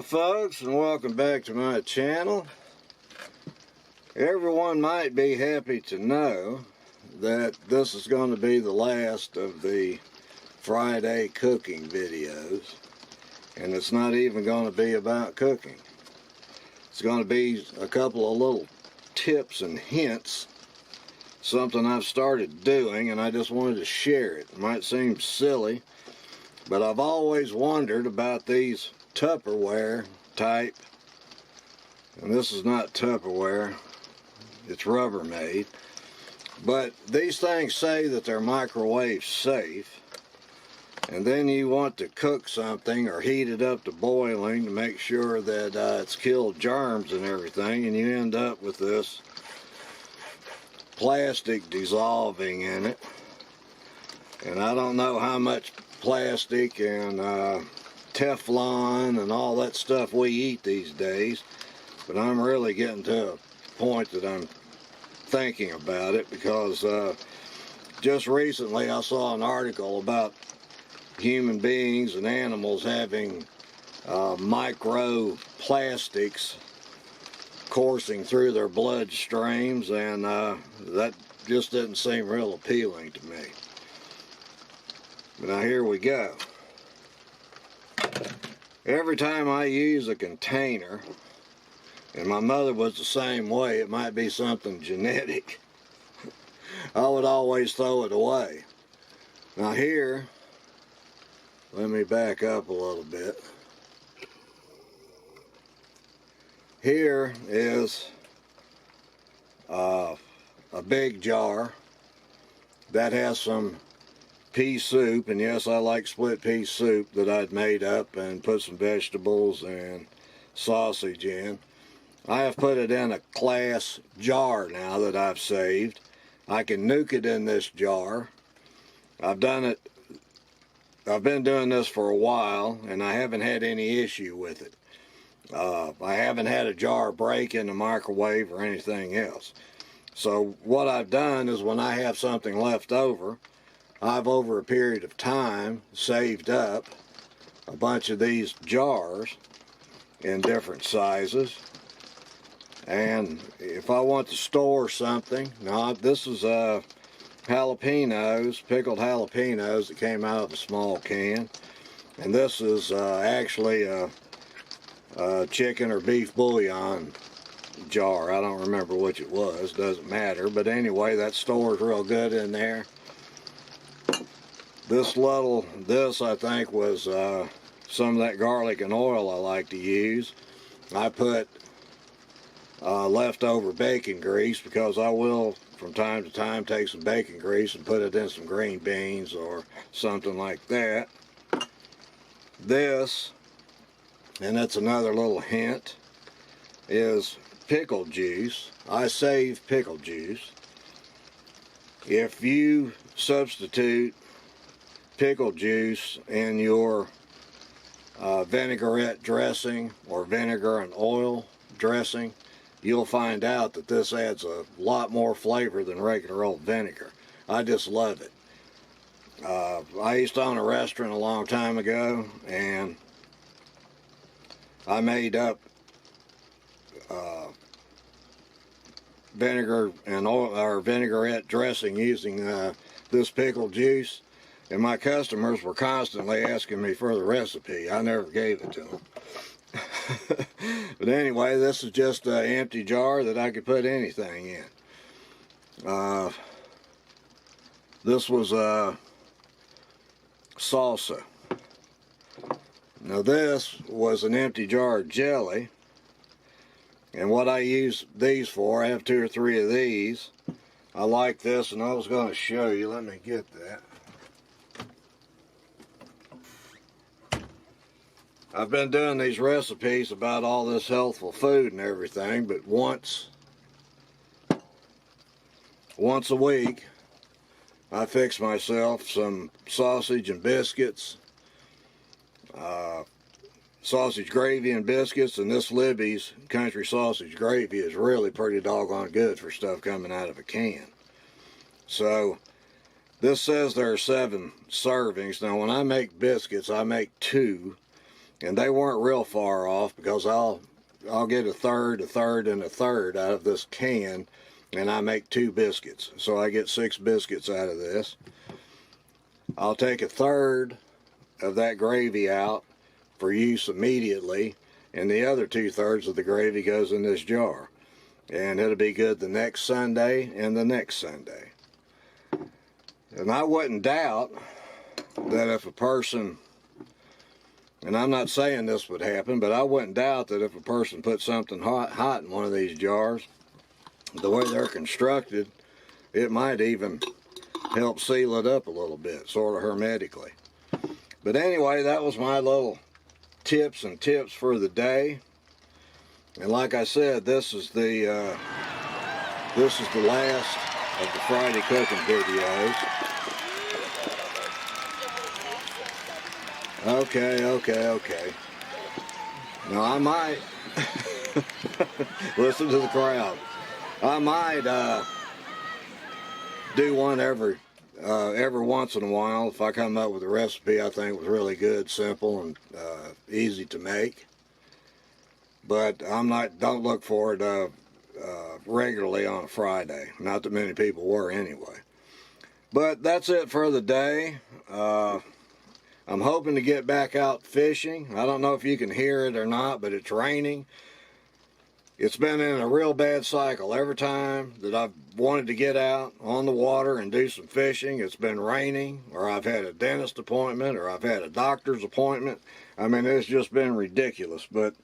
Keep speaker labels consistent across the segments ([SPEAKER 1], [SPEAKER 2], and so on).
[SPEAKER 1] folks, and welcome back to my channel. Everyone might be happy to know that this is going to be the last of the Friday cooking videos, and it's not even going to be about cooking. It's going to be a couple of little tips and hints, something I've started doing and I just wanted to share it. It might seem silly, but I've always wondered about these Tupperware type, and this is not Tupperware, it's Rubbermaid, but these things say that they're microwave safe, and then you want to cook something or heat it up to boiling to make sure that it's killed germs and everything, and you end up with this plastic dissolving in it. And I don't know how much plastic and Teflon and all that stuff we eat these days, but I'm really getting to a point that I'm thinking about it, because just recently I saw an article about human beings and animals having microplastics coursing through their bloodstreams, and that just didn't seem real appealing to me. But now here we go. Every time I use a container, and my mother was the same way, it might be something genetic, I would always throw it away. Now here, let me back up a little bit. Here is a big jar that has some pea soup, and yes, I like split pea soup that I'd made up and put some vegetables and sausage in. I have put it in a glass jar now that I've saved. I can nuke it in this jar. I've been doing this for a while, and I haven't had any issue with it. I haven't had a jar break in the microwave or anything else. So what I've done is, when I have something left over, I've, over a period of time, saved up a bunch of these jars in different sizes. And if I want to store something, now this is jalapenos, pickled jalapenos that came out of a small can. And this is actually a chicken or beef bouillon jar. I don't remember which it was, doesn't matter. But anyway, that stores real good in there. This I think was some of that garlic and oil I like to use. I put leftover bacon grease, because I will from time to time take some bacon grease and put it in some green beans or something like that. This, and that's another little hint, is pickle juice. I save pickle juice. If you substitute pickle juice in your vinaigrette dressing or vinegar and oil dressing, you'll find out that this adds a lot more flavor than regular old vinegar. I just love it. I used to own a restaurant a long time ago, and I made up vinegar and oil, or vinaigrette dressing, using this pickle juice. And my customers were constantly asking me for the recipe. I never gave it to them. But anyway, this is just an empty jar that I could put anything in. This was salsa. Now this was an empty jar of jelly. And what I use these for, I have 2 or 3 of these. I like this, and I was going to show you. Let me get that. I've been doing these recipes about all this healthful food and everything, but once a week I fix myself some sausage and biscuits, sausage gravy and biscuits, and this Libby's country sausage gravy is really pretty doggone good for stuff coming out of a can. So this says there are 7 servings. Now when I make biscuits, I make 2. and they weren't real far off, because I'll get a third, and a third out of this can, and I make 2 biscuits, so I get 6 biscuits out of this. I'll take a third of that gravy out for use immediately, and the other 2/3 of the gravy goes in this jar, and it'll be good the next Sunday and the next Sunday. And I wouldn't doubt that if a person, and I'm not saying this would happen, but I wouldn't doubt that if a person put something hot in one of these jars, the way they're constructed, it might even help seal it up a little bit, sort of hermetically. But anyway, that was my little tips for the day. And like I said, this is the last of the Friday cooking videos. Okay. Now I might listen to the crowd. I might do one every once in a while if I come up with a recipe I think was really good, simple, and easy to make. But don't look for it regularly on a Friday. Not that many people were anyway. But that's it for the day. I'm hoping to get back out fishing. I don't know if you can hear it or not, but it's raining. It's been in a real bad cycle. Every time that I've wanted to get out on the water and do some fishing, it's been raining, or I've had a dentist appointment, or I've had a doctor's appointment. I mean, it's just been ridiculous. But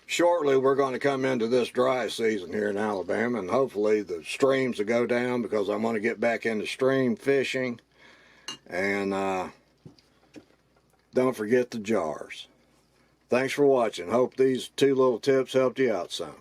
[SPEAKER 1] shortly we're going to come into this dry season here in Alabama, and hopefully the streams will go down, because I'm going to get back into stream fishing. And don't forget the jars. Thanks for watching. Hope these 2 little tips helped you out some.